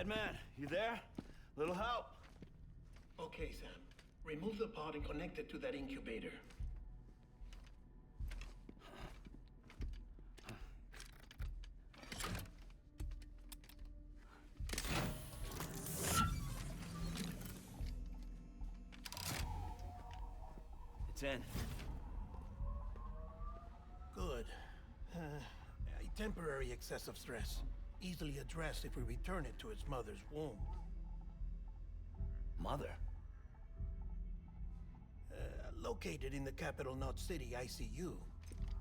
Madman, you there? Little help. Okay, Sam. Remove the pod and connect it to that incubator. It's in. Good. A temporary excess of stress. Easily addressed if we return it to its mother's womb. Mother? Located in the capital Knot City ICU.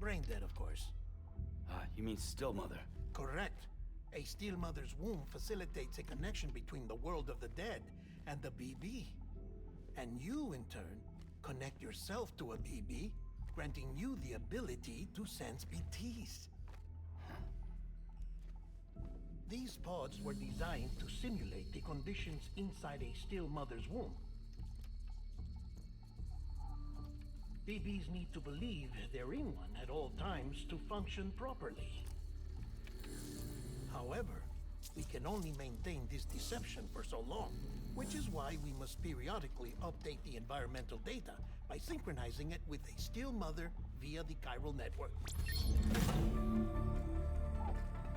Brain dead, of course. You mean still mother? Correct. A still mother's womb facilitates a connection between the world of the dead and the BB. And you, in turn, connect yourself to a BB, granting you the ability to sense BTs. These pods were designed to simulate the conditions inside a still mother's womb. BBs need to believe they're in one at all times to function properly. However, we can only maintain this deception for so long, which is why we must periodically update the environmental data by synchronizing it with a still mother via the chiral network.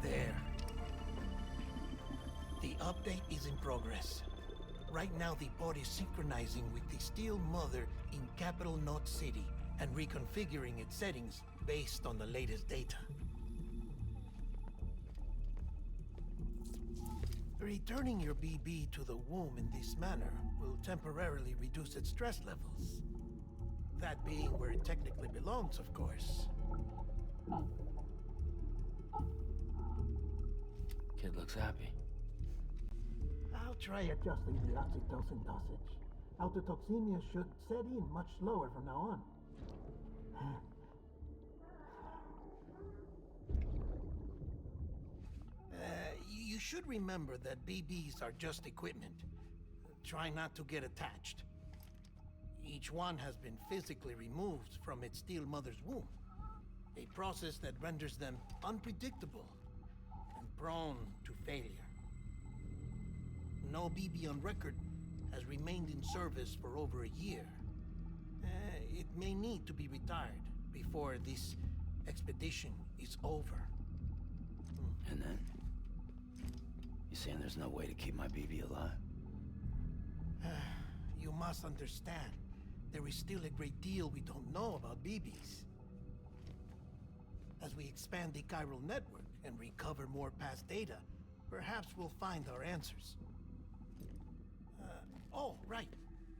There. The update is in progress. Right now, the pod is synchronizing with the still mother in capital Knot City and reconfiguring its settings based on the latest data. Returning your BB to the womb in this manner will temporarily reduce its stress levels. That being where it technically belongs, of course. Kid looks happy. I'll try adjusting the oxytocin dosage. Autotoxemia should set in much slower from now on. You should remember that BBs are just equipment. Try not to get attached. Each one has been physically removed from its still mother's womb. A process that renders them unpredictable and prone to failure. No BB on record has remained in service for over a year. It may need to be retired before this expedition is over. And then? You saying there's no way to keep my BB alive? You must understand, there is still a great deal we don't know about BBs. As we expand the chiral network and recover more past data, perhaps we'll find our answers. Oh, right.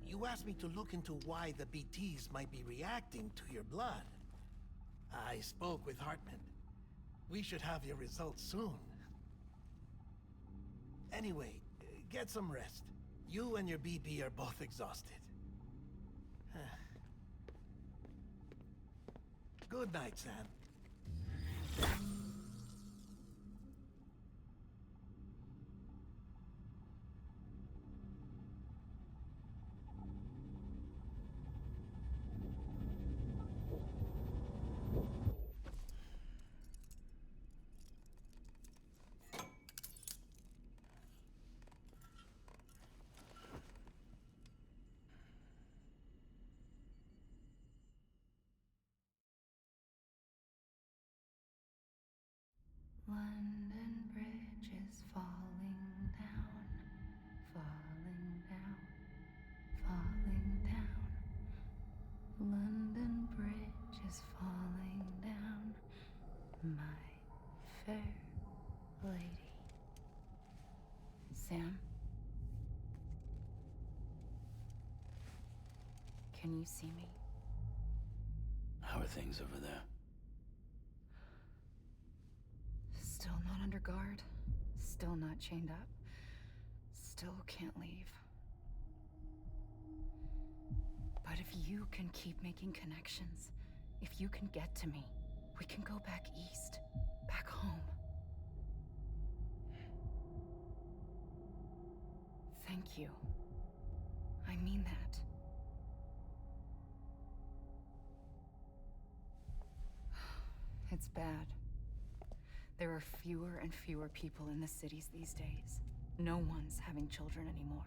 You asked me to look into why the BTs might be reacting to your blood. I spoke with Hartman. We should have your results soon. Anyway, get some rest. You and your BB are both exhausted. Good night, Sam. London Bridge is falling down, falling down, falling down. London Bridge is falling down, my fair lady. Sam? Can you see me? How are things over there? Still not under guard, still not chained up, still can't leave. But if you can keep making connections, if you can get to me, we can go back east, back home. Thank you. I mean that. It's bad. There are fewer and fewer people in the cities these days. No one's having children anymore.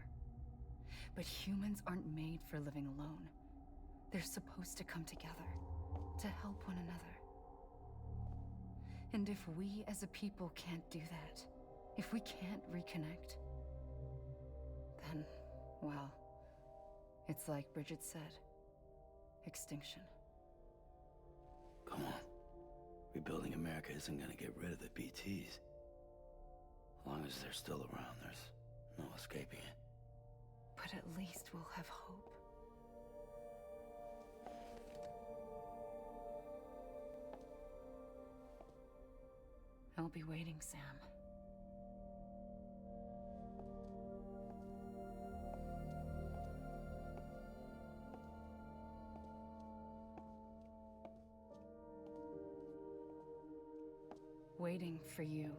But humans aren't made for living alone. They're supposed to come together, to help one another. And if we as a people can't do that, if we can't reconnect, then, well, it's like Bridget said, extinction. Come on. Rebuilding America isn't gonna get rid of the BTs. As long as they're still around, there's no escaping it. But at least we'll have hope. I'll be waiting, Sam. Waiting for you.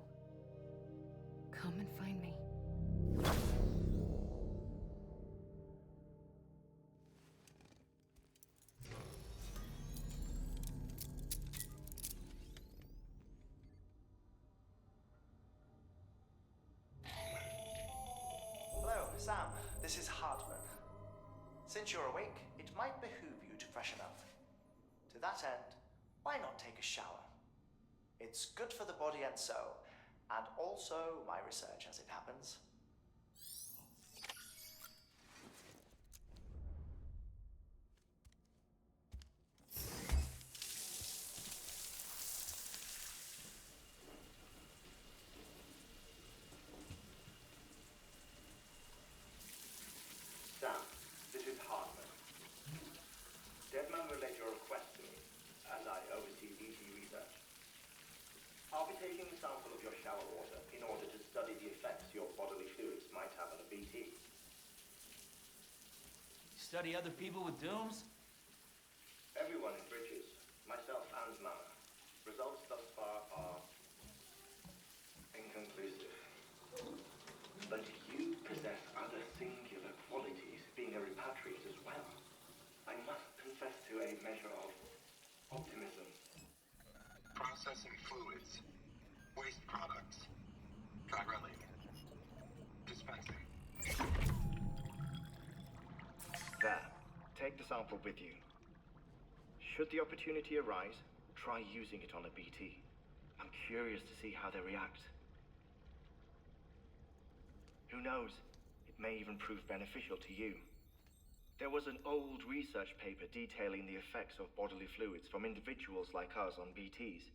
Come and find me. Hello, Sam. This is Hartman. Since you're awake, it might behoove you to freshen up. To that end, why not take a shower? It's good for the body and soul, and also my research as it happens. Sam, this is Hartman. Deadman relayed your request to me, and I oversee BT research. I'll be taking a sample of your shower water in order to study the effects your bodily fluids might have on a BT. Study other people with dooms? Everyone in Bridges, myself and Mama. Results thus far are inconclusive. But you possess other singular qualities, being a repatriate as well. I must confess to a measure of optimism. Processing fluids. Waste products. Try relay. Dispensing. There. Take the sample with you. Should the opportunity arise, try using it on a BT. I'm curious to see how they react. Who knows? It may even prove beneficial to you. There was an old research paper detailing the effects of bodily fluids from individuals like us on BTs.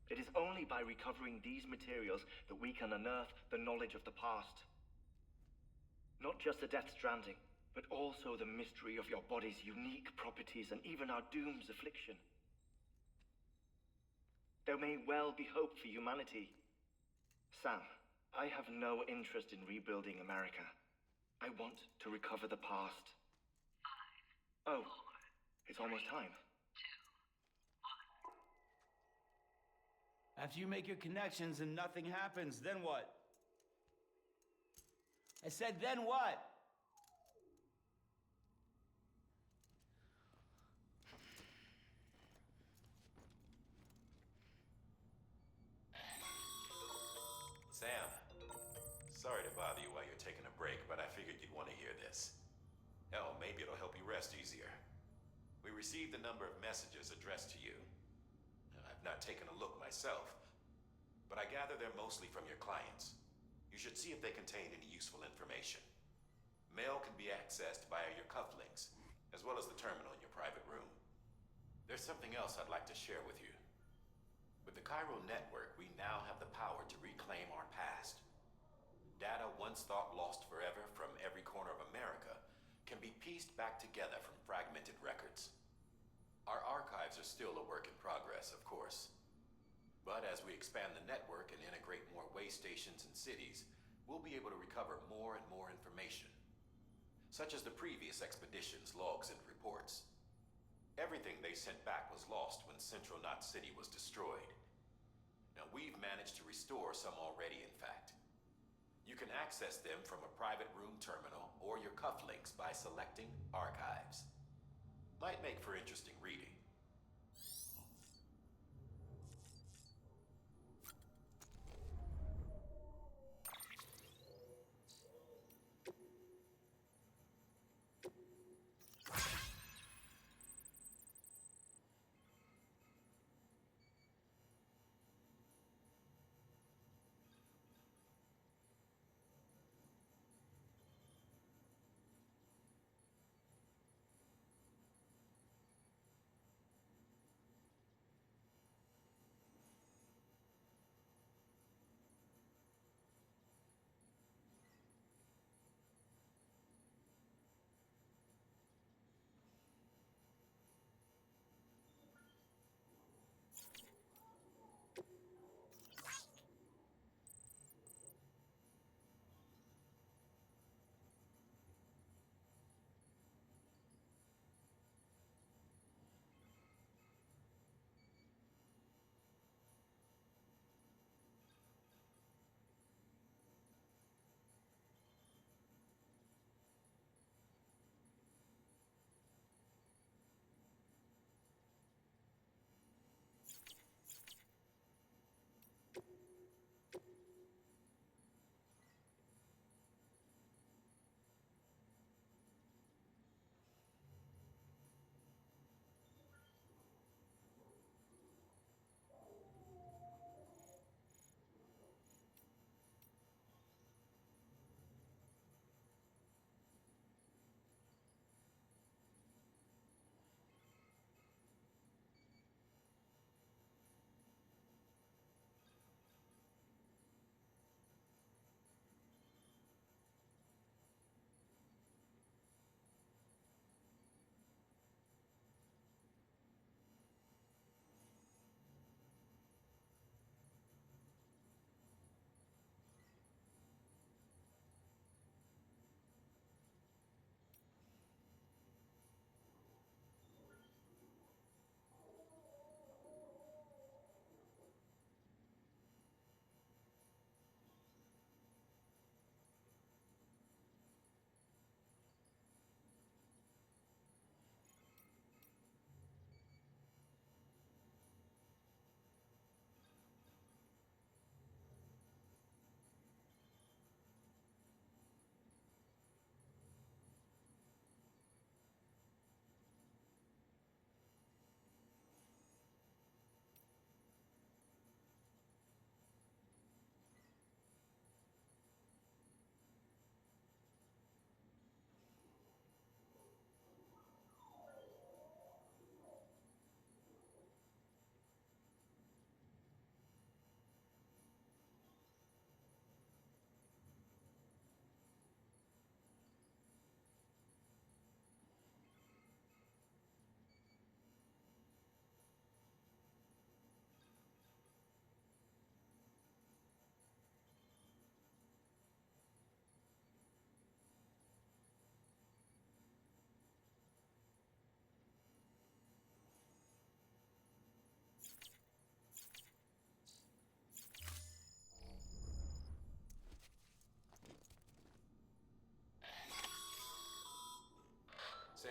It is only by recovering these materials that we can unearth the knowledge of the past. Not just the death stranding, but also the mystery of your body's unique properties and even our doom's affliction. There may well be hope for humanity. Sam, I have no interest in rebuilding America. I want to recover the past. 5, 4, oh, it's almost time. 2, 1. After you make your connections and nothing happens, then what? I said, then what? Sam, sorry to bother you while you're taking a break, but I figured you'd want to hear this. Hell, maybe it'll help you rest easier. We received a number of messages addressed to you. I've not taken a look myself, but I gather they're mostly from your clients. You should see if they contain any useful information. Mail can be accessed via your cufflinks, as well as the terminal in your private room. There's something else I'd like to share with you. With the Chiral network, we now have the power to reclaim our past. Data once thought lost forever from every corner of America can be pieced back together from fragmented records. Our archives are still a work in progress, of course. But as we expand the network and integrate more way stations and cities, we'll be able to recover more and more information, such as the previous expedition's logs and reports. Everything they sent back was lost when Central Knot City was destroyed. Now, we've managed to restore some already, in fact. You can access them from a private room terminal or your cufflinks by selecting Archives. Might make for interesting reading.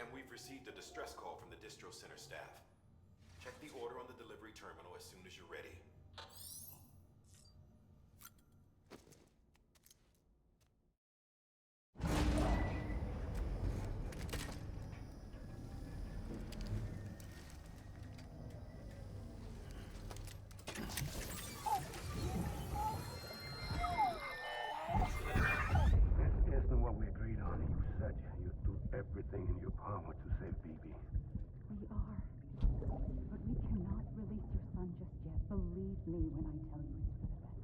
Sam, we've received a distress call from the distro center staff. Check the order on the delivery terminal as soon as you're ready. This isn't what we agreed on. You said you'd do everything in your power to save BB. We are. But we cannot release your son just yet. Believe me when I tell you it's for the best.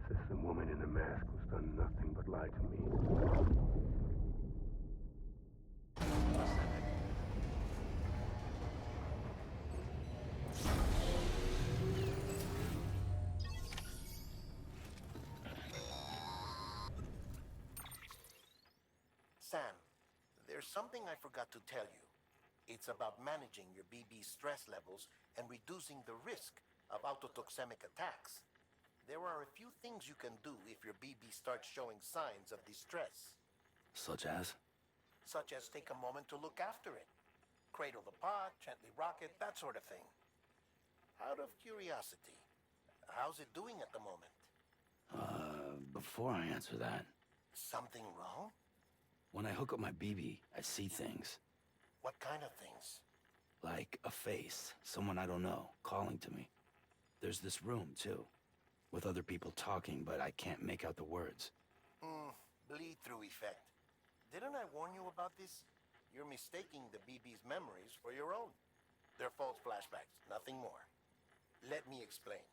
Says the woman in the mask who's done nothing but lie to me. Sam, there's something I forgot to tell you. It's about managing your BB stress levels and reducing the risk of autotoxemic attacks. There are a few things you can do if your BB starts showing signs of distress. Such as? Such as take a moment to look after it. Cradle the pod, gently rock it, that sort of thing. Out of curiosity, how's it doing at the moment? Before I answer that, Something wrong? when I hook up my BB, I see things. What kind of things? Like a face, someone I don't know, calling to me. There's this room, too, with other people talking, but I can't make out the words. Bleed-through effect. Didn't I warn you about this? You're mistaking the BB's memories for your own. They're false flashbacks, nothing more. Let me explain.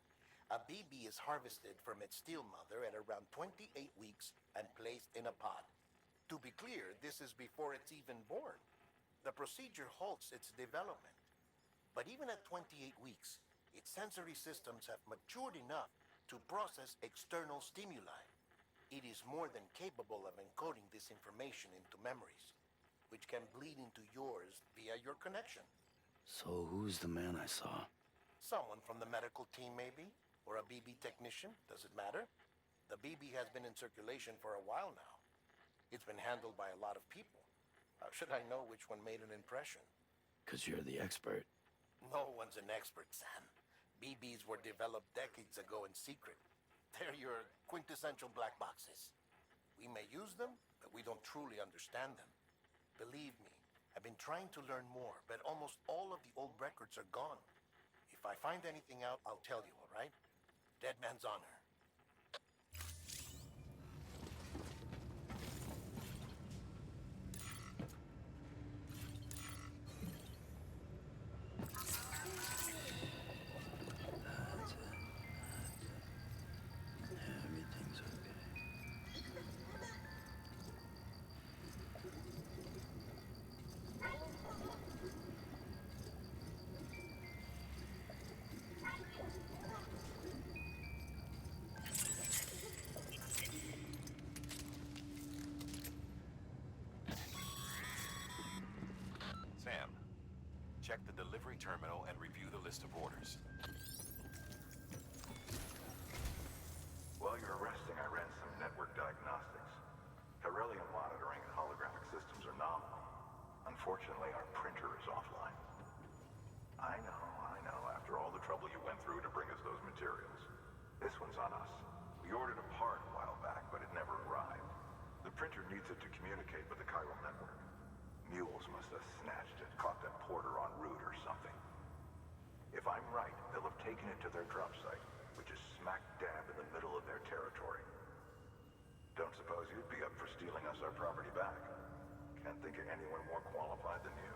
A BB is harvested from its steel mother at around 28 weeks and placed in a pod. To be clear, this is before it's even born. The procedure halts its development. But even at 28 weeks, its sensory systems have matured enough to process external stimuli. It is more than capable of encoding this information into memories, which can bleed into yours via your connection. So who's the man I saw? Someone from the medical team, maybe? Or a BB technician? Does it matter? The BB has been in circulation for a while now. It's been handled by a lot of people. How should I know which one made an impression? 'Cause you're the expert. No one's an expert, Sam. BBs were developed decades ago in secret. They're your quintessential black boxes. We may use them, but we don't truly understand them. Believe me, I've been trying to learn more, but almost all of the old records are gone. If I find anything out, I'll tell you, all right? Dead man's honor. Everything's okay. Sam, check the delivery terminal and review the list of orders. While you're resting, I ran some network diagnostics. Beryllium monitoring and holographic systems are nominal. Unfortunately, our printer is offline. I know. After all the trouble you went through to bring us those materials. This one's on us. We ordered a part a while back, but it never arrived. The printer needs it to communicate with the chiral network. Mules must have snatched it, caught that porter en route or something. If I'm right, they'll have taken it to their drop site, which is smack dab in the middle of their territory. Don't suppose you'd be up for stealing us our property back? Can't think of anyone more qualified than you.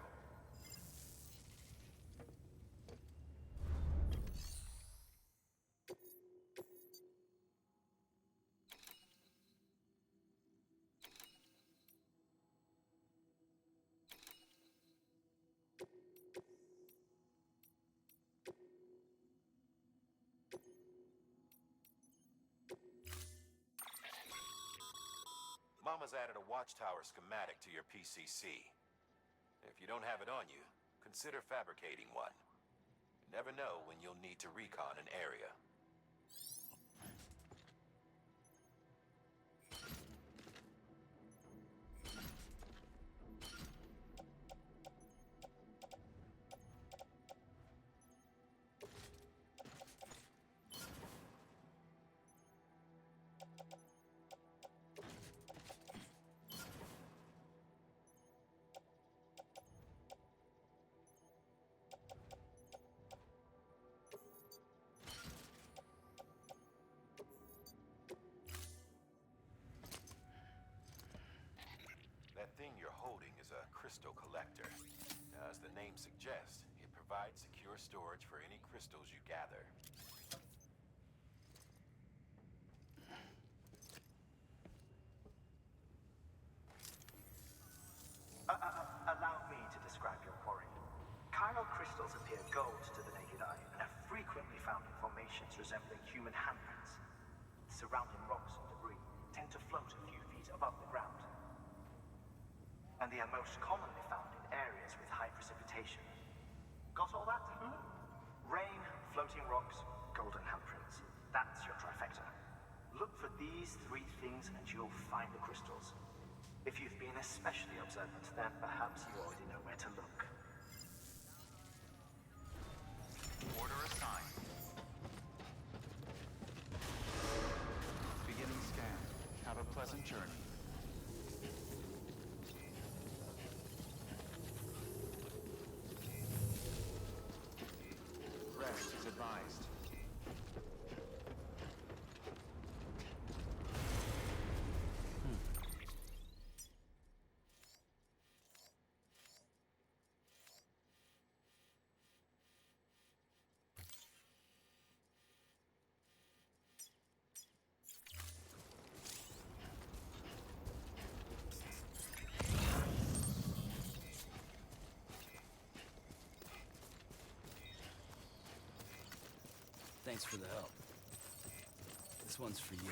Mama's added a watchtower schematic to your PCC. If you don't have it on you, consider fabricating one. You never know when you'll need to recon an area. is a crystal collector. Now, as the name suggests, it provides secure storage for any crystals you gather. Allow me to describe your quarry. Chiral crystals appear gold to the naked eye and are frequently found in formations resembling human handprints. Surrounding rocks and debris tend to float a few feet above the ground. And they are most commonly found in areas with high precipitation. Got all that? Rain, floating rocks, golden handprints. That's your trifecta. Look for these three things and you'll find the crystals. If you've been especially observant, then perhaps you already know where to look. Order assigned. Beginning scan. Have a pleasant journey. Rest is advised. Thanks for the help. This one's for you.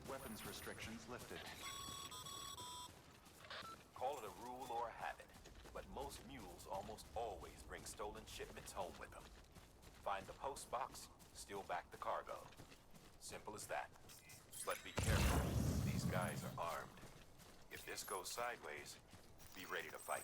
Weapons restrictions lifted. Call it a rule or a habit, but most mules almost always bring stolen shipments home with them. Find the post box, steal back the cargo. Simple as that. But be careful. These guys are armed. If this goes sideways, be ready to fight.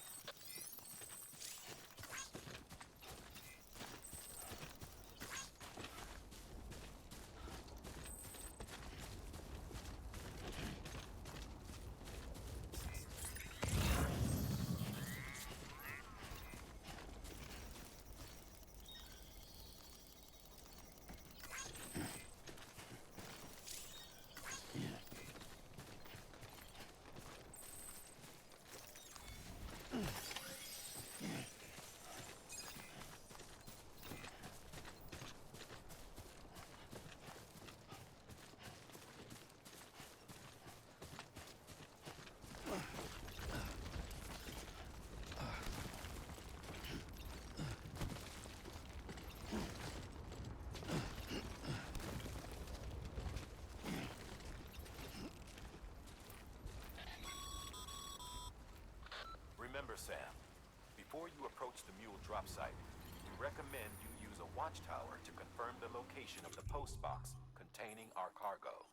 Remember, Sam, before you approach the mule drop site, we recommend you use a watchtower to confirm the location of the post box containing our cargo.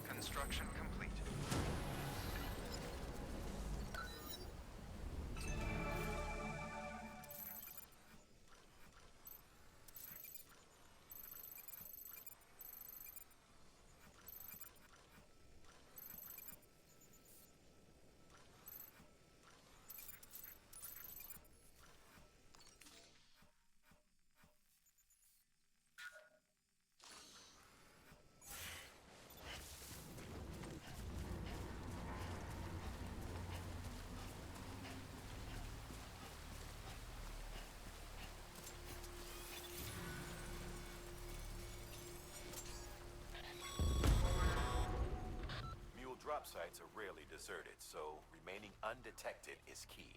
Construction complete. Drop sites are rarely deserted, so remaining undetected is key.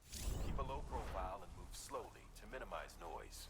Keep a low profile and move slowly to minimize noise.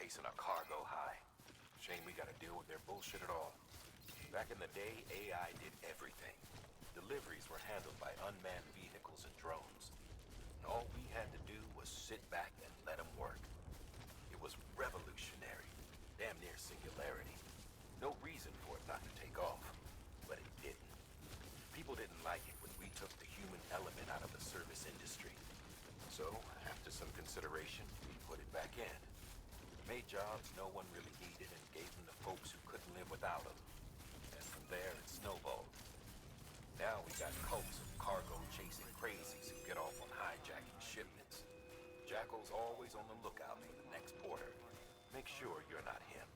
chasing a cargo high. Shame we gotta deal with their bullshit at all. Back in the day, AI did everything. Deliveries were handled by unmanned vehicles and drones. And all we had to do was sit back and let them work. It was revolutionary, damn near singularity. No reason for it not to take off, but it didn't. People didn't like it when we took the human element out of the service industry. So, after some consideration, we put it back in. Made jobs no one really needed and gave them to folks who couldn't live without them. And from there, it snowballed. Now we got cults of cargo-chasing crazies who get off on hijacking shipments. Jackal's always on the lookout for the next porter. Make sure you're not him.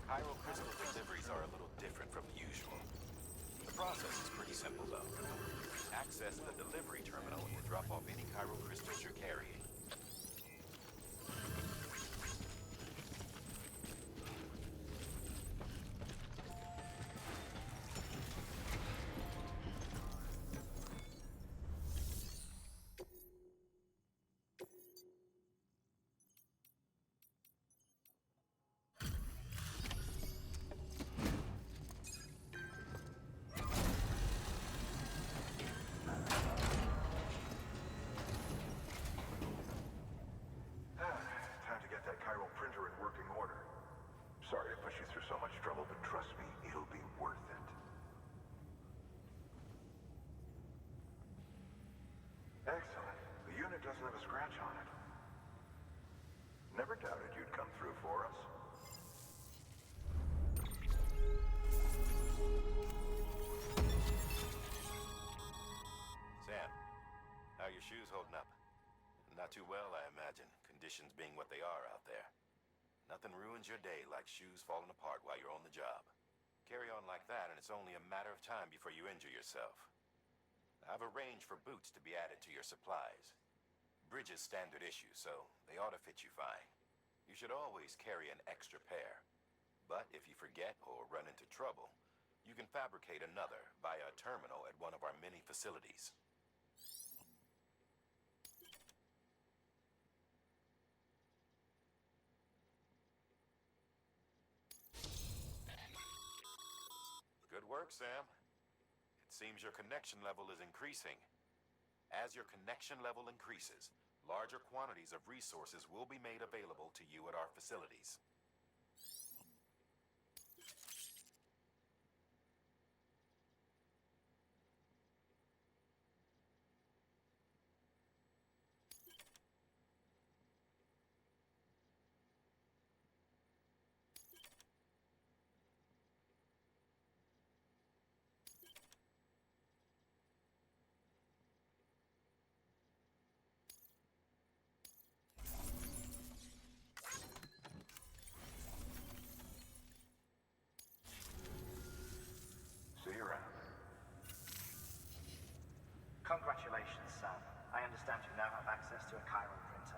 Chiral crystal deliveries are a little different from the usual. The process is pretty simple, though. Access the delivery terminal to drop off any chiral crystals you're carrying. Time to get that chiral printer in working order. Sorry to put you through so much trouble, but trust me, it'll be worth it. Excellent. The unit doesn't have a scratch on it. Never doubted you'd come through for us. Sam, how are your shoes holding up? Not too well, I imagine, conditions being what they are out there. Nothing ruins your day like shoes falling apart while you're on the job. Carry on like that, and it's only a matter of time before you injure yourself. I've arranged for boots to be added to your supplies. Bridge is standard issue, so they ought to fit you fine. You should always carry an extra pair. But if you forget or run into trouble, you can fabricate another via a terminal at one of our many facilities. Good work, Sam. It seems your connection level is increasing. As your connection level increases, larger quantities of resources will be made available to you at our facilities. See you around. Congratulations, Sam. I understand you now have access to a chiral printer.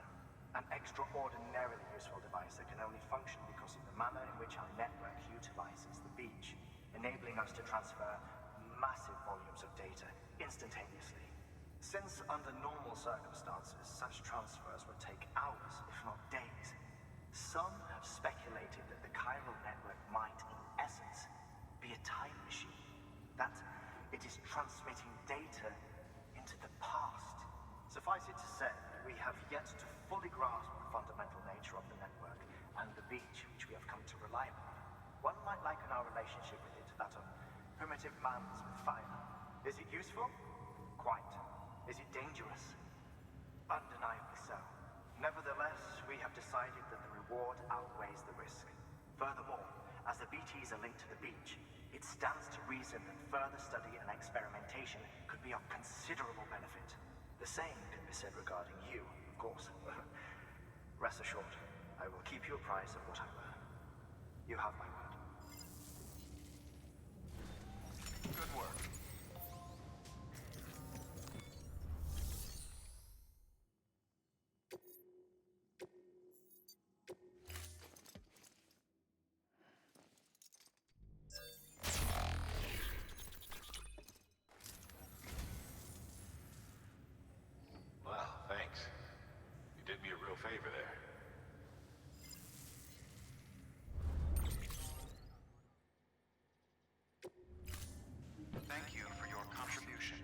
An extraordinarily useful device that can only function because of the manner in which our network utilizes the beach, enabling us to transfer massive volumes of data instantaneously. Since under normal circumstances, such transfers would take hours, if not days, some have speculated that the chiral network might, in essence, be a time machine. That it is transmitting data into the past. Suffice it to say, we have yet to fully grasp the fundamental nature of the network and the beach which we have come to rely upon. One might liken our relationship with it to that of primitive mans with fire. Is it useful? Quite. Is it dangerous? Undeniably so. Nevertheless, we have decided that the reward outweighs the risk. Furthermore, as the BTs are linked to the beach, it stands to reason that further study and experimentation could be of considerable benefit. The same can be said regarding you, of course. Rest assured, I will keep you apprised of what I learn. You have my word. Good work. Well, thanks. You did me a real favor there. Thank you for your contribution.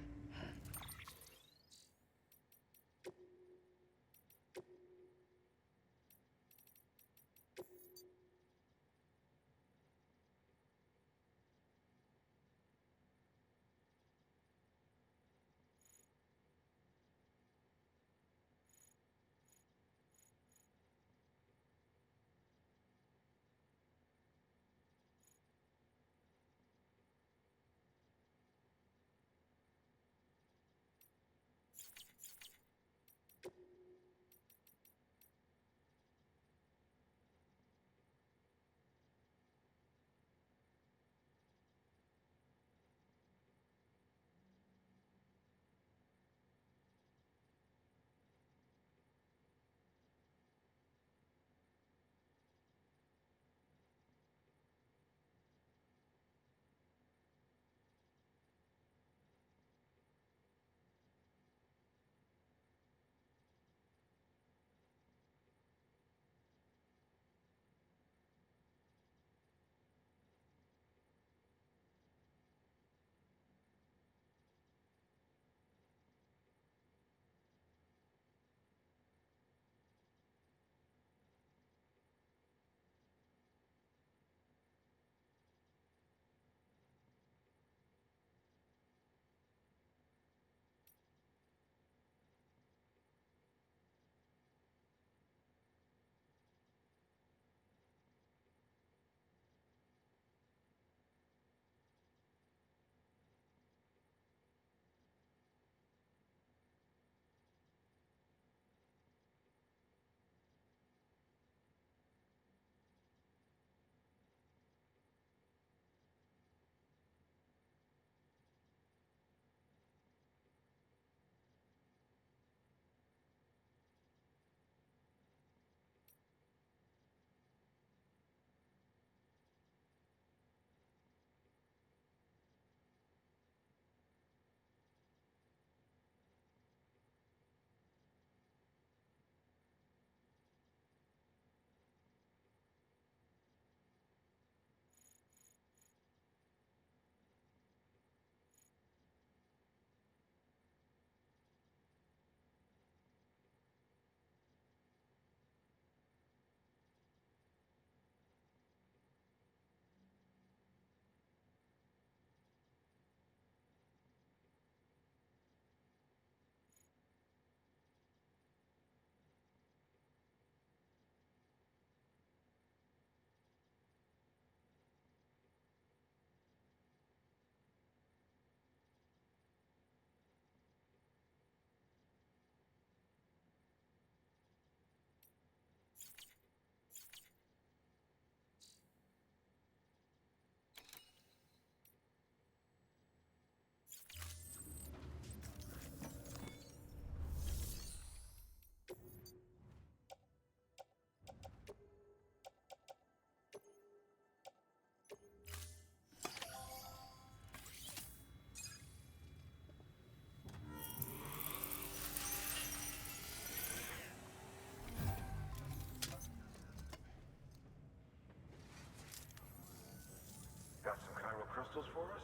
Got some chiral crystals for us?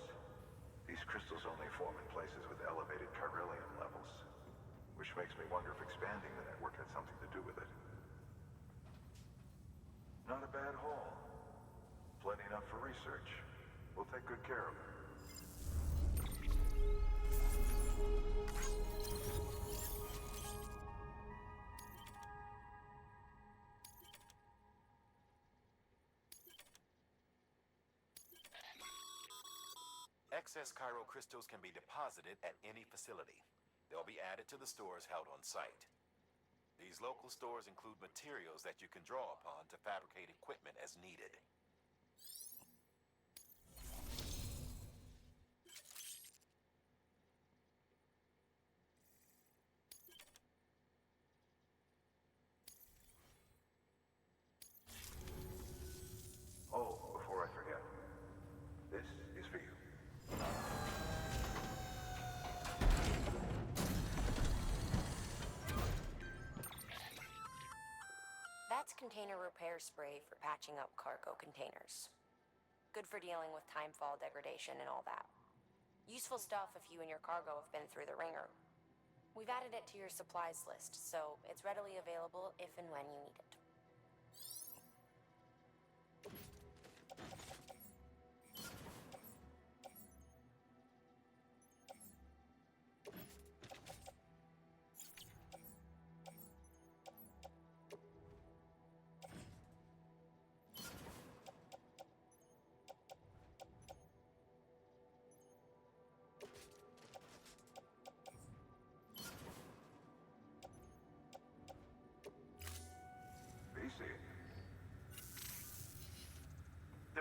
These crystals only form in places with elevated chiralium levels, which makes me wonder if expanding the network had something to do with it. Not a bad haul. Plenty enough for research. We'll take good care of it. Excess chiral crystals can be deposited at any facility. They'll be added to the stores held on site. These local stores include materials that you can draw upon to fabricate equipment as needed. That's container repair spray for patching up cargo containers. Good for dealing with timefall degradation and all that. Useful stuff if you and your cargo have been through the ringer. We've added it to your supplies list, so it's readily available if and when you need it.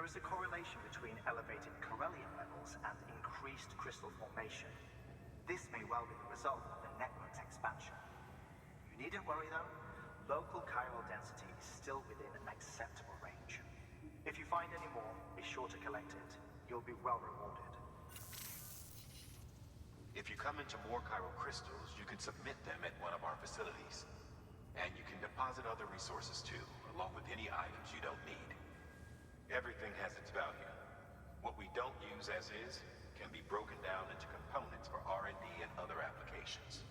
There is a correlation between elevated Corellium levels and increased crystal formation. This may well be the result of the network's expansion. You needn't worry though. Local chiral density is still within an acceptable range. If you find any more, be sure to collect it. You'll be well rewarded. If you come into more chiral crystals, you can submit them at one of our facilities. And you can deposit other resources too, along with any items you don't need. Everything has its value. What we don't use as is can be broken down into components for R&D and other applications.